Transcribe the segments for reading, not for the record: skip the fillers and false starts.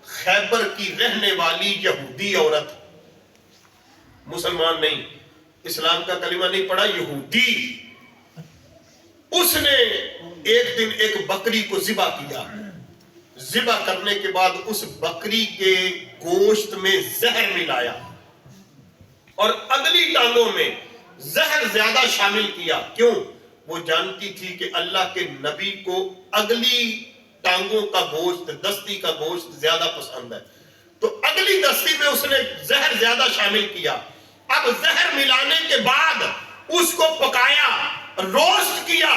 خیبر کی رہنے والی یہودی عورت، مسلمان نہیں، اسلام کا کلمہ نہیں پڑھا، یہودی، اس نے ایک دن ایک بکری کو ذبح کیا. ذبح کرنے کے بعد اس بکری کے گوشت میں زہر ملایا اور اگلی ٹانگوں میں زہر زیادہ شامل کیا. کیوں؟ وہ جانتی تھی کہ اللہ کے نبی کو اگلی ٹانگوں کا گوشت، دستی کا گوشت زیادہ پسند ہے، تو اگلی دستی میں اس نے زہر زیادہ شامل کیا. اب زہر ملانے کے بعد اس کو پکایا، روسٹ کیا.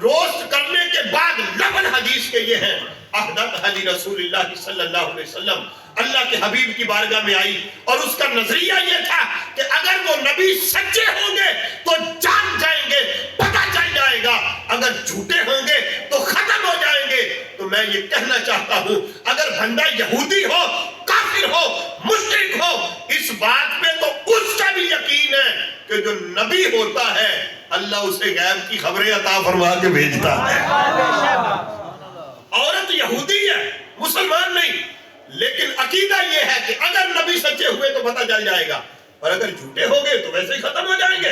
روسٹ کرنے کے بعد لبن حدیث کے یہ ہیں، احدث علی رسول اللہ صلی اللہ علیہ وسلم، اللہ کے حبیب کی بارگاہ میں آئی اور اس کا نظریہ یہ تھا کہ اگر وہ نبی سچے ہوں گے تو جان جائیں گے، پتہ چل جائے گا، اگر جھوٹے ہوں گے تو ختم ہو جائیں گے. تو میں یہ کہنا چاہتا ہوں، اگر بندہ یہودی ہو، کافر ہو، مشرک ہو، اس بات پہ تو اس کا بھی یقین ہے کہ جو نبی ہوتا ہے اللہ اسے غیب کی خبریں عطا فرما کے بھیجتا ہے. عورت یہودی ہے، مسلمان نہیں، لیکن عقیدہ یہ ہے کہ اگر نبی سچے ہوئے تو پتہ چل جائے گا، اور اگر جھوٹے ہو گئے تو ویسے ہی ختم ہو جائیں گے.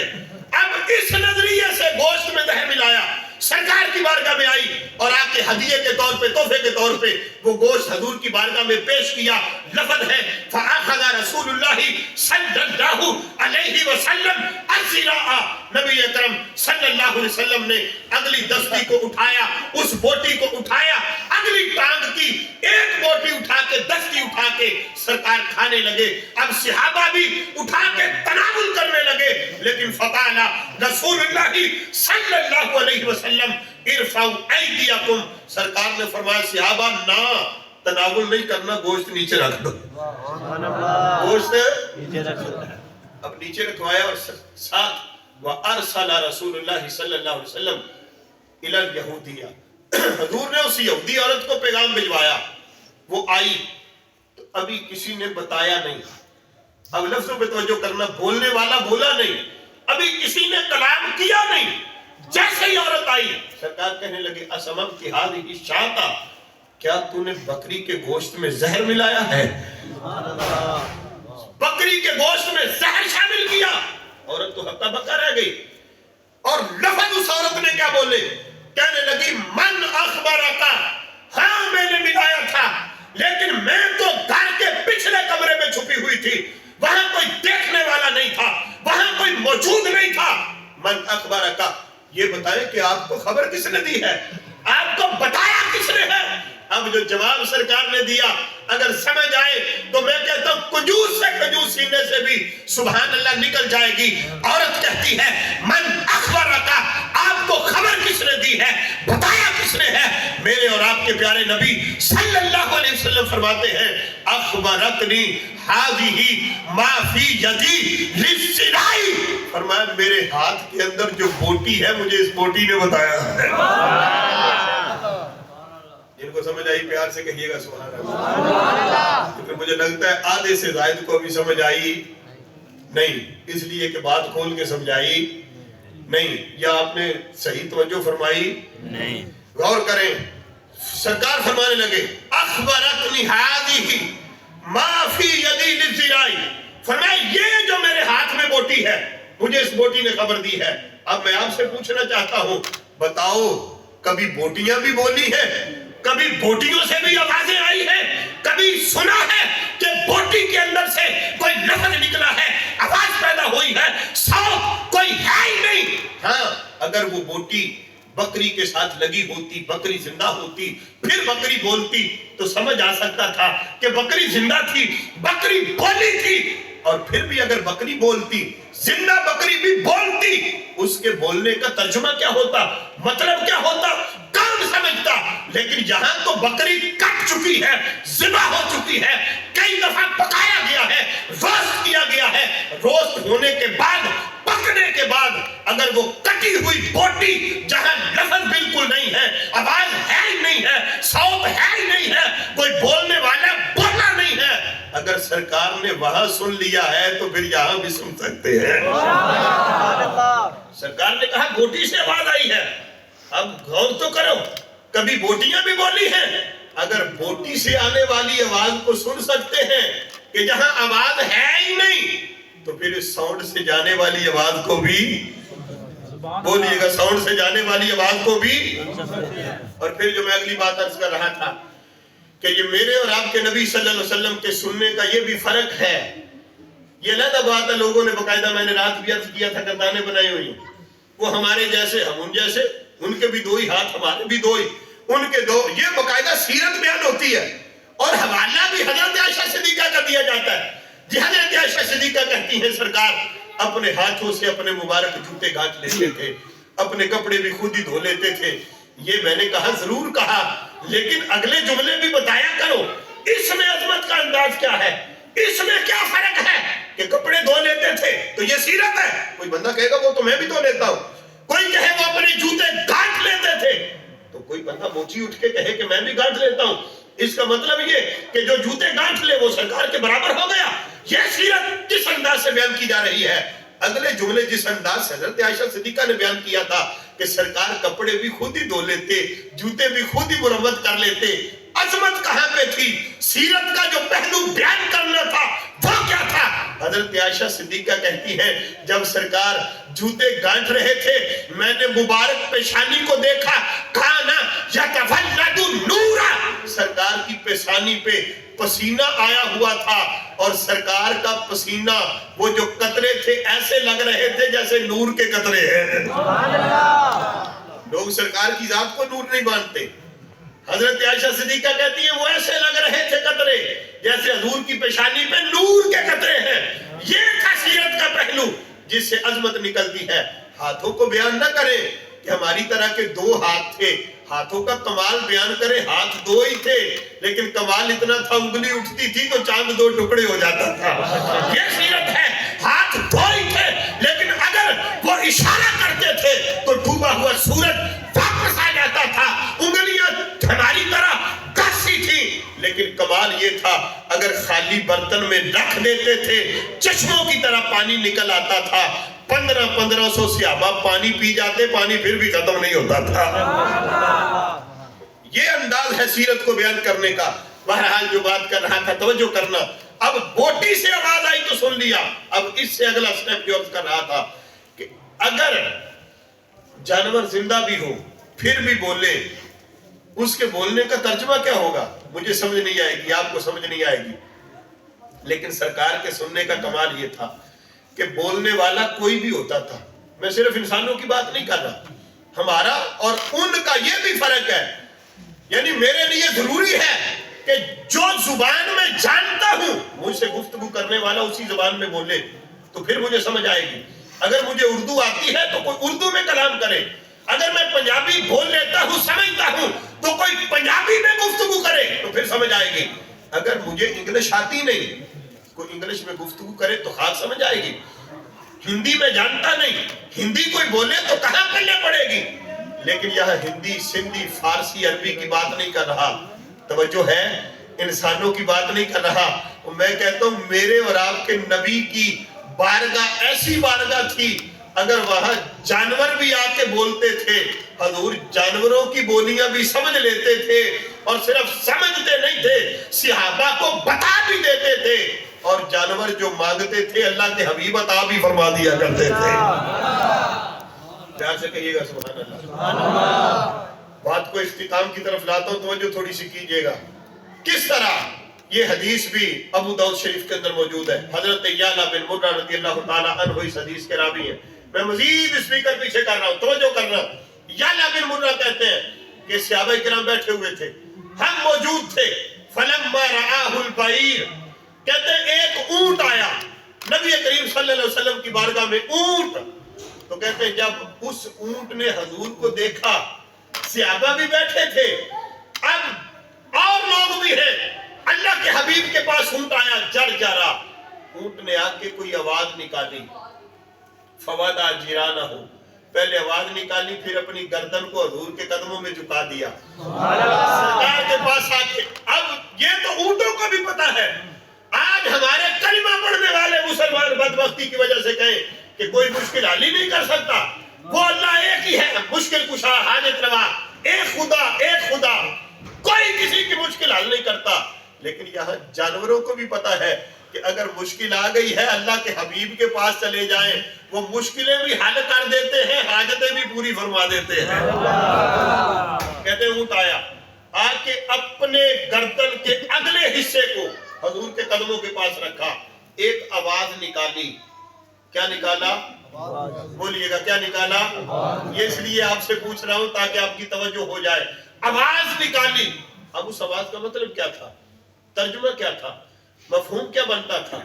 اب اس نظریے سے گوشت میں زہر ملایا، سرکار کی بارگاہ میں آئی اور آپ کے ہدیے کے طور پہ، تحفے کے طور پہ وہ گوشت حضور کی بارگاہ میں پیش کیا. لفظ ہے فَأَخَذَ رَسُولُ اللَّهِ صَلَّى اللَّهُ عَلَيْهِ وَسَلَّمَ الزِّرَاءَ. نبی اکرم صلی اللہ علیہ وسلم نے اگلی دستی کو اٹھایا، اس بوٹی کو اٹھایا، اگلی ٹانگ کی ایک بوٹی اٹھا کے، دستی اٹھا کے سرکار کھانے لگے. اب صحابہ بھی اٹھا کے تناول کرنے لگے، لیکن فقال رسول اللہ صلی اللہ علیہ وسلم ارفعوا ایدیکم. سرکار نے فرمایا صحابہ نہ تناول نہیں کرنا، گوشت نیچے رکھ دو. گوشت نیچے رکھ دو. اب نیچے رکھوایا اور ساتھ وَأَرْسَلَ رسول اللہ صلی اللہ علیہ وسلم إِلَى الْيَهُودِيَّةِ. حضور نے اس یہودی عورت کو پیغام بھجوایا، وہ آئی تو ابھی کسی نے بتایا نہیں. اب لفظوں پہ توجہ کرنا، بولنے والا بولا نہیں، ابھی کسی نے کلام کیا نہیں. جیسے ہی عورت آئی سرکار کہنے لگے اَسَمَمْتِ هَذِهِ الشَّاةَ، کیا تو نے بکری کے گوشت میں زہر ملایا ہے؟ بکری کے گوشت میں زہر شامل کیا. عورت تو ہکا بکا رہ گئی. اور لفظ اس عورت نے کیا بولے؟ کہنے لگی من اخبرکا، ہاں میں نے ملایا تھا، لیکن میں تو گھر کے پچھلے کمرے میں چھپی ہوئی تھی، وہاں کوئی دیکھنے والا نہیں تھا، وہاں کوئی موجود نہیں تھا. من اخبرکا، یہ بتائیں کہ آپ کو خبر کس نے دی ہے، آپ کو بتایا کس نے ہے؟ اب جو جواب سرکار نے دیا اگر سمجھ آئے تو میں کہتا ہوں کنجوس سے کنجوس سینے سے بھی سبحان اللہ نکل جائے گی. عورت کہتی ہے من اخبرکا، آپ کو خبر کس نے دی ہے، بتایا کس نے ہے؟ میرے اور آپ کے پیارے نبی صلی اللہ علیہ وسلم فرماتے ہیں اخبرتنی هذه ما فی یدی للسرائی. فرمایا میرے ہاتھ کے اندر جو بوٹی ہے مجھے اس بوٹی نے بتایا ہے. جن کو سمجھ آئی پیار سے کہیے گا سبحان اللہ. کیونکہ مجھے لگتا ہے آدھے سے زائد کو بھی سمجھ آئی نہیں، اس لیے کہ بات کھول کے سمجھائی نہیں، یا آپ نے صحیح توجہ فرمائی نہیں. غور کریں، سرکار فرمانے لگے اخبرتنی هذه ما فی یدی للزرائی. فرمایا یہ جو میرے ہاتھ میں بوٹی ہے مجھے اس بوٹی نے خبر دی ہے. اب میں آپ سے پوچھنا چاہتا ہوں، بتاؤ کبھی بوٹیاں بھی بولی ہیں، کبھی بوٹیوں سے بھی آوازیں آئی ہیں، کبھی سنا ہے کہ بوٹی کے اندر سے کوئی لفظ نکلا ہے، آواز پیدا ہوئی ہے، صوت کوئی ہے ہی نہیں. ہاں اگر وہ بوٹی بکری کے ساتھ لگی ہوتی، بکری زندہ ہوتی، پھر بکری بولتی تو سمجھ آ سکتا تھا کہ بکری زندہ تھی، بکری بولی تھی. اور پھر بھی اگر بکری بولتی، زندہ بکری بھی بولتی، اس کے بولنے کا ترجمہ کیا ہوتا، مطلب کیا ہوتا، کون سمجھتا؟ لیکن یہاں تو بکری کٹ چکی ہے، ذبح ہو چکی ہے، کئی دفعہ پکایا گیا ہے، روسٹ کیا گیا ہے. روسٹ ہونے کے بعد، پکنے کے بعد اگر وہ کٹی ہوئی بوٹی جہاں لفظ بالکل نہیں ہے، آواز ہے ہی نہیں ہے، صوت ہے ہی نہیں ہے، کوئی بولنے والا بولا نہیں ہے، اگر سرکار نے وہاں سن لیا ہے تو پھر یہاں بھی سن سکتے ہیں. سرکار نے کہا بوٹی سے آواز آئی ہے. اب غور تو کرو، کبھی بوٹیاں بھی بولی ہیں، اگر بوٹی سے آنے والی آواز کو سن سکتے ہیں کہ جہاں آواز ہے ہی نہیں، تو پھر اس ساؤنڈ سے جانے والی آواز کو بھی بولیے گا، ساؤنڈ سے جانے والی آواز کو بھی۔ اور پھر جو میں اگلی بات عرض کر رہا تھا کہ یہ میرے اور آپ کے نبی صلی اللہ علیہ وسلم کے سننے کا یہ بھی فرق ہے۔ یہ علیحدہ بات ہے، لوگوں نے باقاعدہ، میں نے رات بھی عرض کیا تھا، گردانیں بنائی ہوئی، وہ ہمارے جیسے ہم ان جیسے، ان کے بھی دو ہی ہاتھ ہمارے بھی دو ہی، ان کے دو، یہ باقاعدہ سیرت بیان ہوتی ہے اور حوالہ بھی حضرت عائشہ صدیقہ کا دیا جاتا ہے۔ جی حضرت عائشہ صدیقہ کہتی ہیں سرکار اپنے ہاتھوں سے اپنے مبارک جوتے گانٹھ لیتے تھے، اپنے کپڑے بھی خود ہی دھو لیتے تھے۔ یہ میں نے کہا ضرور کہا، لیکن اگلے جملے بھی بتایا کرو، اس میں عظمت کا انداز کیا ہے، اس میں کیا فرق ہے کہ کپڑے دھو لیتے تھے تو یہ سیرت ہے۔ کوئی بندہ کہے گا وہ تو میں بھی دھو لیتا ہوں، کوئی کہے وہ اپنے جوتے گانٹھ لیتے تھے، تو کوئی بندہ موچی اٹھ کے کہے کہ میں بھی گانٹھ لیتا ہوں۔ اس کا مطلب یہ کہ جو جوتے گانٹھ لے وہ سرکار کے برابر ہو گیا۔ یہ سیرت کس انداز سے بیان کی جا رہی ہے؟ اگلے جملے جس انداز سے حضرت عائشہ صدیقہ نے بیان کیا تھا کہ سرکار کپڑے بھی خود ہی دھو لیتے، جوتے بھی خود ہی مرمت کر لیتے، عظمت کہاں پہ تھی؟ سیرت کا جو پہلو بیان کرنا تھا وہ کیا تھا؟ حضرت عائشہ صدیقہ کہتی ہے جب سرکار جوتے گانٹھ رہے تھے میں نے مبارک پیشانی کو دیکھا، کانا یتولد نورا، سرکار کی پیشانی پہ پسینہ آیا ہوا تھا، اور سرکار کا پسینہ وہ جو قطرے تھے ایسے لگ رہے تھے جیسے نور کے قطرے ہیں۔ لوگ سرکار کی ذات کو نور نہیں مانتے، حضرت عائشہ صدیقہ کہتی ہیں وہ ایسے لگ رہے تھے قطرے جیسے حضور کی پیشانی پہ نور کے قطرے ہیں۔ یہ تھا سیرت کا پہلو جس سے عظمت نکلتی ہے۔ ہاتھوں کو بیان نہ کرے کہ ہماری طرح کے دو ہاتھ تھے، ہاتھوں کا کمال بیان کرے، ہاتھ دو ہی تھے لیکن کمال اتنا تھا انگلی اٹھتی تھی تو چاند دو ٹکڑے ہو جاتا تھا۔ یہ سیرت ہے، ہاتھ دو ہی تھے لیکن اگر وہ اشارہ کرتے تھے تو ڈوبا ہوا سورج واپس آ جاتا تھا، انگلیاں ہماری طرح کسی تھی، لیکن کمال یہ تھا اگر خالی برتن میں رکھ دیتے تھے چشموں کی طرح پانی نکل آتا تھا، 1500 صحابہ پانی پی جاتے، پانی پھر بھی ختم نہیں ہوتا تھا۔ یہ انداز ہے سیرت کو بیان کرنے کا۔ بہرحال جو بات کر رہا تھا توجہ کرنا، اب بوٹی سے آواز آئی تو سن لیا، اب اس سے اگلا سٹیپ جو عرض کر رہا تھا کہ اگر جانور زندہ بھی ہو پھر بھی بولے، اس کے بولنے کا ترجمہ کیا ہوگا؟ مجھے سمجھ نہیں آئے گی، آپ کو سمجھ نہیں آئے گی، لیکن سرکار کے سننے کا کمال یہ تھا کہ بولنے والا کوئی بھی ہوتا تھا۔ میں صرف انسانوں کی بات نہیں کر رہا، ہمارا اور ان کا یہ بھی فرق ہے، یعنی میرے لیے ضروری ہے کہ جو زبان میں جانتا ہوں مجھ سے گفتگو کرنے والا اسی زبان میں بولے تو پھر مجھے سمجھ آئے گی۔ اگر مجھے اردو آتی ہے تو کوئی اردو میں کلام کرے، اگر میں پنجابی بول لیتا ہوں سمجھتا ہوں تو کوئی پنجابی میں گفتگو کرے تو پھر سمجھ آئے گی۔ اگر مجھے انگلش آتی نہیں، کوئی انگلش میں گفتگو کرے تو خاص سمجھ آئے گی۔ ہندی میں جانتا نہیں، ہندی کوئی بولے تو کہاں پلے پڑے گی؟ لیکن یہاں ہندی، سندھی، فارسی، عربی کی بات نہیں کر رہا، توجہ ہے، انسانوں کی بات نہیں کر رہا۔ میں کہتا ہوں میرے اور آپ کے نبی کی بارگاہ ایسی بارگاہ تھی، اگر وہاں جانور بھی آ کے بولتے تھے حضور جانوروں کی بولیاں بھی سمجھ لیتے تھے، اور صرف سمجھتے نہیں تھے صحابہ کو بتا بھی دیتے تھے، اور جانور جو مانگتے تھے اللہ کے حبیب عطا بھی فرما دیا کرتے تھے۔ پیار سے کہیے گا سبحان اللہ۔ بات کو اختتام کی طرف لاتا ہوں، توجہ تھوڑی سی کیجئے گا۔ کس طرح یہ حدیث بھی ابو داؤد شریف کے اندر موجود ہے، حضرت یعلا بن مرہ رضی اللہ تعالیٰ عنہ اس حدیث کے راوی ہیں۔ میں مزید اسپیکر پیچھے کر رہا ہوں، توجہ کرنا۔ یعلا بن مرہ کہتے ہیں کہ صحابہ کرام بیٹھے ہوئے تھے، ہم موجود تھے، فلما رآہ البعیر، کہتے ہیں ایک اونٹ آیا نبی کریم صلی اللہ علیہ وسلم کی بارگاہ میں، اونٹ، تو کہتے ہیں جب اس اونٹ نے حضور کو دیکھا، صحابہ بھی بیٹھے تھے، اب اور لوگ بھی ہیں، اللہ کے حبیب کے پاس اونٹ آیا جڑ جڑا، اونٹ نے آ کے کوئی آواز نکالی، فوادہ جیرانہ ہو، پہلے آواز نکالی پھر اپنی گردن کو حضور کے قدموں میں جھکا دیا سرکار کے پاس آ کے۔ اب یہ تو اونٹوں کو بھی پتا ہے، آج ہمارے کلمہ پڑھنے والے مسلمان بدبختی کی وجہ سے کہیں کہ کوئی مشکل حل ہی نہیں کر سکتا، وہ اللہ ایک ہی ہے، مشکل کشا، حاجت روا، ایک خدا، ایک خدا۔ کوئی کسی کی مشکل حل نہیں کرتا، لیکن یہاں جانوروں کو بھی پتا ہے کہ اگر مشکل آ گئی ہے اللہ کے حبیب کے پاس چلے جائیں، وہ مشکلیں بھی حل کر دیتے ہیں، حاجتیں بھی پوری فرما دیتے ہیں۔ کہتے ہیں اونٹ آیا، آ کے اپنے گردن کے اگلے حصے کو حضور کے قدموں کے پاس رکھا، ایک آواز نکالی۔ کیا نکالا؟ بولیے گا کیا نکالا؟ یہ اس لیے آپ سے پوچھ رہا ہوں تاکہ آپ کی توجہ ہو جائے۔ آواز نکالی۔ اب اس آواز کا مطلب کیا تھا؟ ترجمہ کیا تھا؟ مفہوم کیا بنتا تھا؟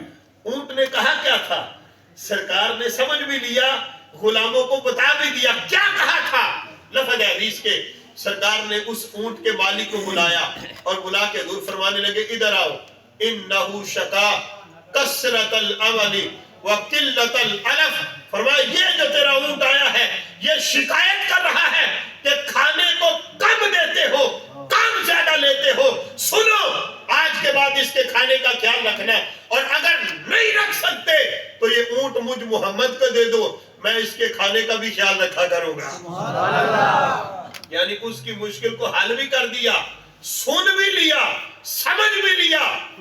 اونٹ نے کہا کیا تھا؟ سرکار نے سمجھ بھی لیا، غلاموں کو بتا بھی دیا کیا کہا تھا۔ لفظ حدیث کے سرکار نے اس اونٹ کے مالک کو بلایا اور بلا کے حضور فرمانے لگے ادھر آؤ، انہو شکا کثرت العمل وقلت العلف۔ فرمایا یہ جو تیرا اونٹ آیا ہے یہ شکایت کر رہا ہے کہ کھانے کو کم دیتے ہو، کم زیادہ لیتے ہو۔ سنو، آج کے بعد اس کے کھانے کا خیال رکھنا، اور اگر نہیں رکھ سکتے تو یہ اونٹ مجھ محمد کو دے دو، میں اس کے کھانے کا بھی خیال رکھا کروں گا۔ یعنی اس کی مشکل کو حل بھی کر دیا، سن بھی لیا، سمجھ بھی لیا،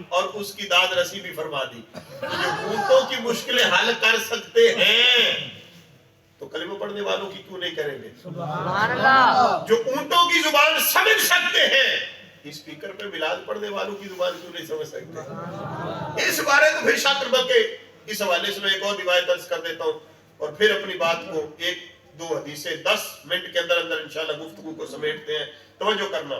اور اس کی داد رسی بھی فرما دی۔ جو اونٹوں کی مشکلیں حل کر سکتے ہیں تو کلمہ پڑھنے والوں کی کیوں نہیں کریں گے؟ جو اونٹوں کی زبان سمجھ سکتے ہیں، اسپیکر پہ میلاد پڑھنے والوں کی زبان کیوں نہیں سمجھ سکتے؟ اس بارے تو پھر شاطر بلکہ اس حوالے سے میں ایک اور روایت درج کر دیتا ہوں، اور پھر اپنی بات کو ایک دو حدیثیں 10 منٹ کے اندر انشاءاللہ گفتگو کو سمیٹتے ہیں۔ توجہ کرنا،